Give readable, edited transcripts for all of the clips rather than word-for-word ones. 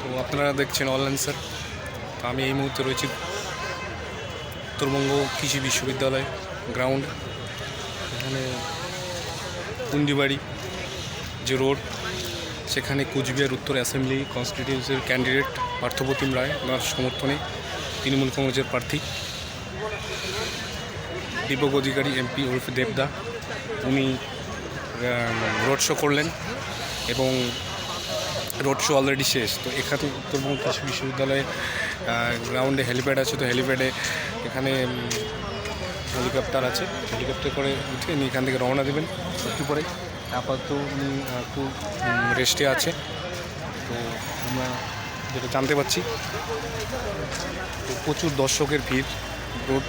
তো আপনারা দেখছেন অনলাইন স্যার। তো আমি এই মুহূর্তে রয়েছি উত্তরবঙ্গ কৃষি বিশ্ববিদ্যালয় গ্রাউন্ড। এখানে পুঞ্জিবাড়ি যে রোড, সেখানে কুচবিহার উত্তর অ্যাসেম্বলি কনস্টিটিউন্সির ক্যান্ডিডেট পার্থপ্রতিম রায়, ওনার সমর্থনে তৃণমূল কংগ্রেসের প্রার্থী দীপক অধিকারী এমপি ওরফে দেবদা, উনি রোড শো করলেন এবং রোড শো অলরেডি শেষ। তো এখানে উত্তরবঙ্গ কৃষি বিশ্ববিদ্যালয়ে গ্রাউন্ডে হেলিপ্যাড আছে, তো হেলিপ্যাডে এখানে হেলিকপ্টার আছে, হেলিকপ্টার করে উঠে উনি এখান থেকে রওনা দেবেন একটু পরে। আপাতত উনি একটু রেস্টে আছে। তো আমরা যেটা জানতে পারছি, তো প্রচুর দর্শকের ভিড়, রোড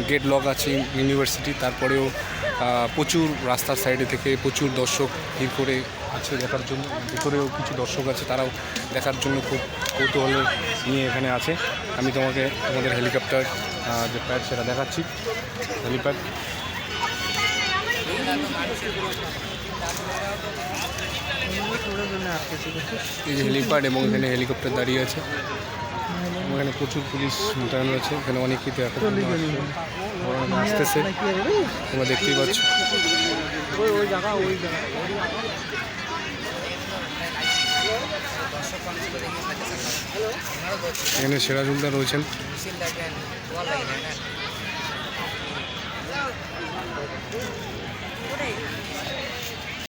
গেট লক আছে ইউনিভার্সিটি, তারপরেও প্রচুর রাস্তার সাইডে থেকে প্রচুর দর্শক ভিড় করে আছে দেখার জন্য। ভিতরেও কিছু দর্শক আছে, তারাও দেখার জন্য খুব কৌতূহল নিয়ে এখানে আছে। আমি তোমাকে আমাদের হেলিকপ্টার যে প্যাড সেটা দেখাচ্ছি, হেলিপ্যাড। এই যে হেলিপ্যাড এবং এখানে হেলিকপ্টার দাঁড়িয়ে আছে, এখানে প্রচুর পুলিশ মোতায়েন রয়েছে। এখানে অনেকেই তো এখন আসতেছে, তোমরা দেখতেই পাচ্ছ। এখানে সিরাজুলদা রয়েছেন।